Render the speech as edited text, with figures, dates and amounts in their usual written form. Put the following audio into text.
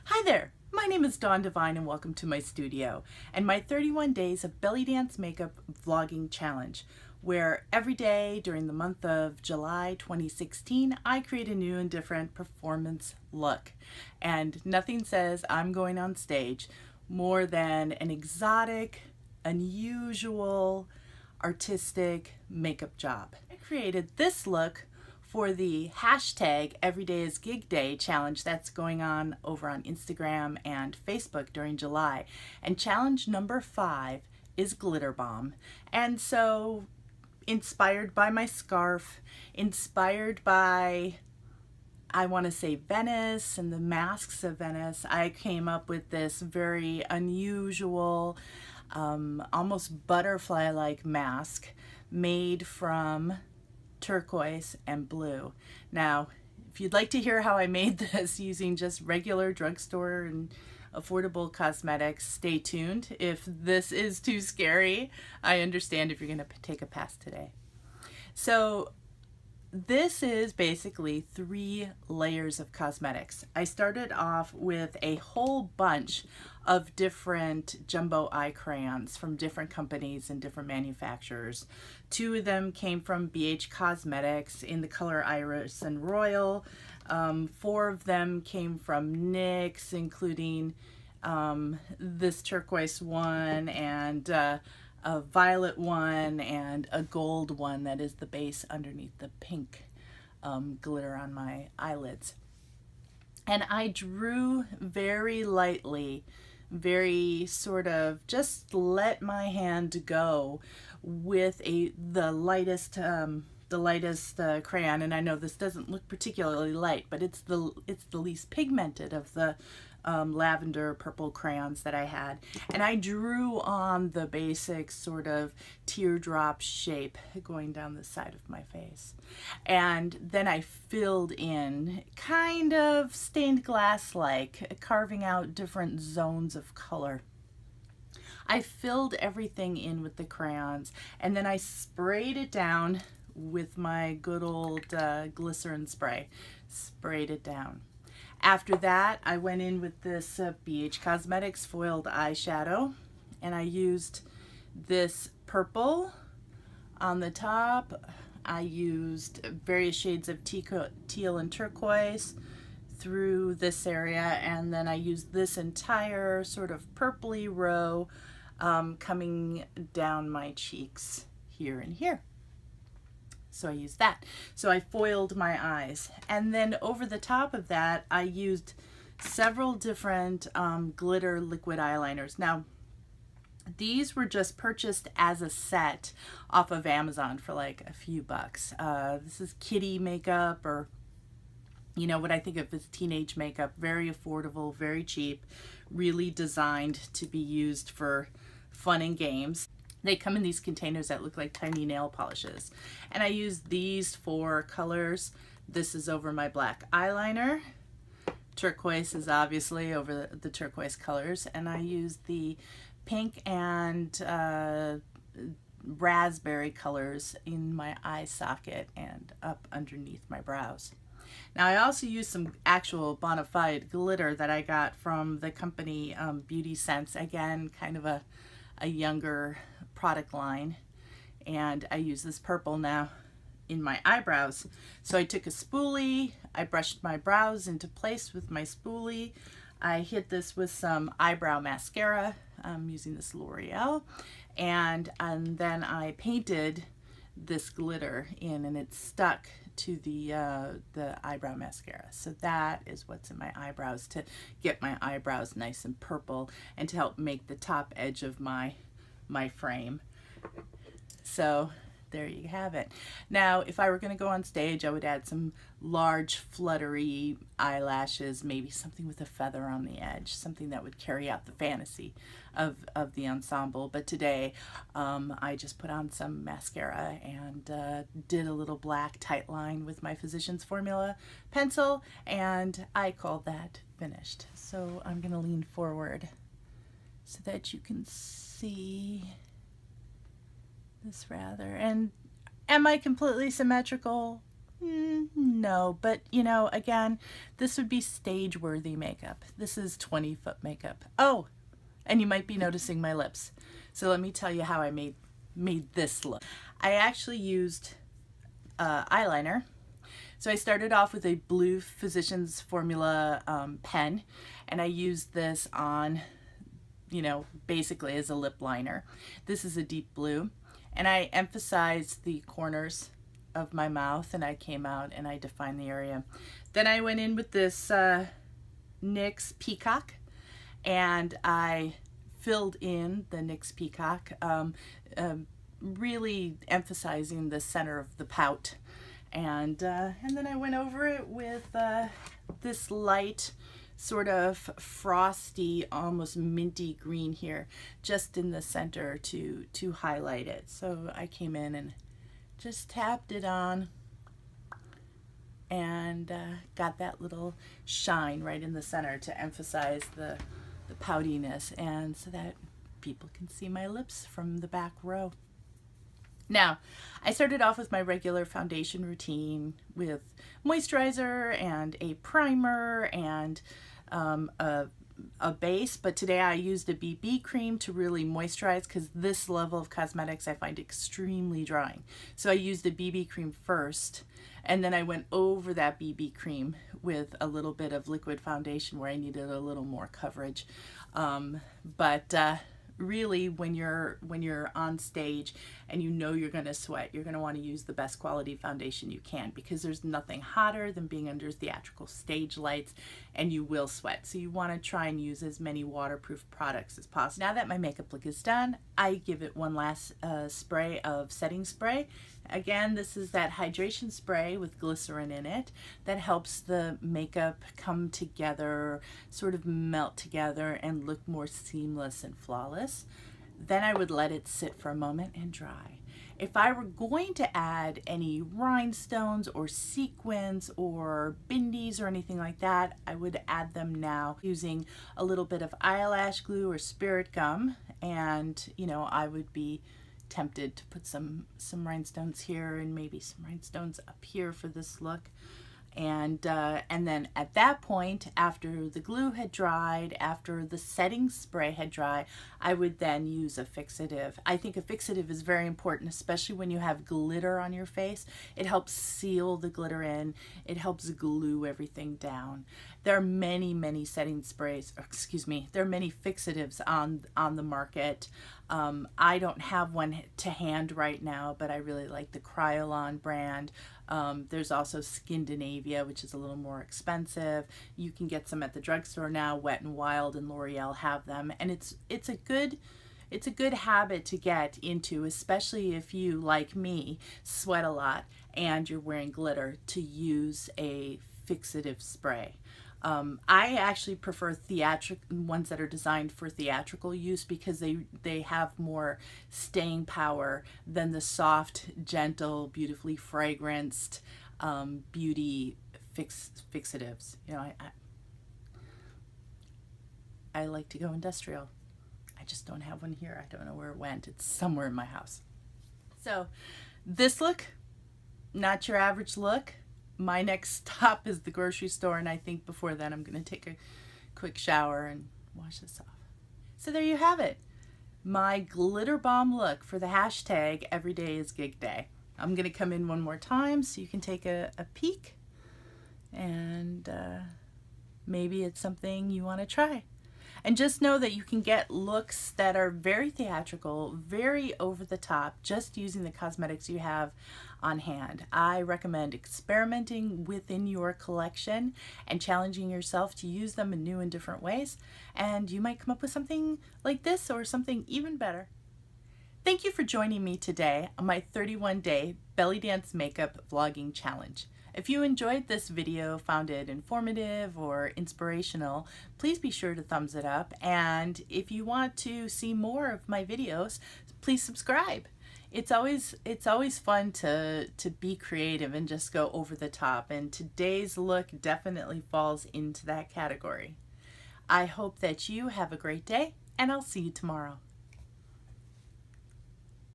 Hi there, my name is Devine and welcome to my studio and my 31 days of belly dance makeup vlogging challenge, where every day during the month of July 2016 I create a new and different performance look. And nothing says I'm going on stage more than an exotic, unusual, artistic makeup job. I created this look for the hashtag Everyday is Gig Day challenge that's going on over on Instagram and Facebook during July. And challenge number 5 is Glitter Bomb. And so, inspired by my scarf, inspired by, I want to say, Venice and the masks of Venice, I came up with this very unusual, almost butterfly-like mask made from turquoise and blue. Now, if you'd like to hear how I made this using just regular drugstore and affordable cosmetics, stay tuned. If this is too scary, I understand if you're going to take a pass today. So this is basically 3 layers of cosmetics. I started off with a whole bunch of different jumbo eye crayons from different companies and different manufacturers. 2 of them came from BH Cosmetics in the color Iris and Royal. 4 of them came from NYX, including this turquoise one and a violet one and a gold one that is the base underneath the pink glitter on my eyelids. And I drew very lightly, very sort of just let my hand go with the lightest crayon. And I know this doesn't look particularly light, but it's the least pigmented of the lavender purple crayons that I had. And I drew on the basic sort of teardrop shape going down the side of my face. And then I filled in, kind of stained glass like, carving out different zones of color. I filled everything in with the crayons, and then I sprayed it down with my good old glycerin spray. Sprayed it down. After that, I went in with this BH Cosmetics foiled eyeshadow, and I used this purple on the top. I used various shades of teal and turquoise through this area, and then I used this entire sort of purpley row coming down my cheeks here and here. So I used that. So I foiled my eyes. And then over the top of that, I used several different glitter liquid eyeliners. Now, these were just purchased as a set off of Amazon for like a few bucks. This is kiddie makeup, or you know what I think of as teenage makeup. Very affordable, very cheap, really designed to be used for fun and games. They come in these containers that look like tiny nail polishes. And I use these 4 colors. This is over my black eyeliner. Turquoise is obviously over the turquoise colors. And I use the pink and raspberry colors in my eye socket and up underneath my brows. Now I also use some actual bona fide glitter that I got from the company Beauty Sense. Again, kind of a younger product line, and I use this purple now in my eyebrows. So I took a spoolie, I brushed my brows into place with my spoolie, I hit this with some eyebrow mascara. I'm using this L'Oreal, and then I painted this glitter in, and it stuck to the eyebrow mascara. So that is what's in my eyebrows to get my eyebrows nice and purple and to help make the top edge of my frame. So there you have it. Now, if I were going to go on stage, I would add some large fluttery eyelashes, maybe something with a feather on the edge, something that would carry out the fantasy of the ensemble. But today, I just put on some mascara and did a little black tight line with my Physicians Formula pencil, and I called that finished. So I'm going to lean forward so that you can see this rather. And am I completely symmetrical? No, but you know, again, this would be stage-worthy makeup. This is 20-foot makeup. Oh, and you might be noticing my lips. So let me tell you how I made this look. I actually used eyeliner. So I started off with a blue Physicians Formula pen, and I used this on, you know, basically as a lip liner. This is a deep blue, and I emphasized the corners of my mouth, and I came out and I defined the area. Then I went in with this NYX Peacock, and I filled in the NYX Peacock, really emphasizing the center of the pout. And then I went over it with this light, sort of frosty, almost minty green here, just in the center to highlight it. So I came in and just tapped it on and got that little shine right in the center to emphasize the poutiness, and so that people can see my lips from the back row. Now, I started off with my regular foundation routine with moisturizer and a primer and a base, but today I used a BB cream to really moisturize, because this level of cosmetics I find extremely drying. So I used a BB cream first, and then I went over that BB cream with a little bit of liquid foundation where I needed a little more coverage. Really, when you're on stage and you know you're going to sweat, you're going to want to use the best quality foundation you can, because there's nothing hotter than being under theatrical stage lights, and you will sweat. So you want to try and use as many waterproof products as possible. Now that my makeup look is done, I give it one last spray of setting spray. Again, this is that hydration spray with glycerin in it that helps the makeup come together, sort of melt together, and look more seamless and flawless. Then I would let it sit for a moment and dry. If I were going to add any rhinestones or sequins or bindies or anything like that, I would add them now using a little bit of eyelash glue or spirit gum, and you know, I would be tempted to put some rhinestones here and maybe some rhinestones up here for this look. And then at that point, after the glue had dried, after the setting spray had dried, I would then use a fixative. I think a fixative is very important, especially when you have glitter on your face. It helps seal the glitter in. It helps glue everything down. There are many setting sprays, there are many fixatives on the market. I don't have one to hand right now, but I really like the Crayons brand. There's also Skindinavia, which is a little more expensive. You can get some at the drugstore now. Wet n Wild and L'Oreal have them, and it's a good habit to get into, especially if you, like me, sweat a lot and you're wearing glitter, to use a fixative spray. I actually prefer ones that are designed for theatrical use, because they have more staying power than the soft, gentle, beautifully fragranced beauty fixatives. You know, I like to go industrial. I just don't have one here. I don't know where it went. It's somewhere in my house. So this look, not your average look. My next stop is the grocery store, and I think before then I'm going to take a quick shower and wash this off. So there you have it. My glitter bomb look for the hashtag Every Day is Gig Day. I'm going to come in one more time so you can take a peek, and maybe it's something you want to try. And just know that you can get looks that are very theatrical, very over the top, just using the cosmetics you have on hand. I recommend experimenting within your collection and challenging yourself to use them in new and different ways, and you might come up with something like this or something even better. Thank you for joining me today on my 31-day belly dance makeup vlogging challenge. If you enjoyed this video, found it informative or inspirational, please be sure to thumbs it up. And if you want to see more of my videos, please subscribe. It's always fun to be creative and just go over the top, and today's look definitely falls into that category. I hope that you have a great day, and I'll see you tomorrow.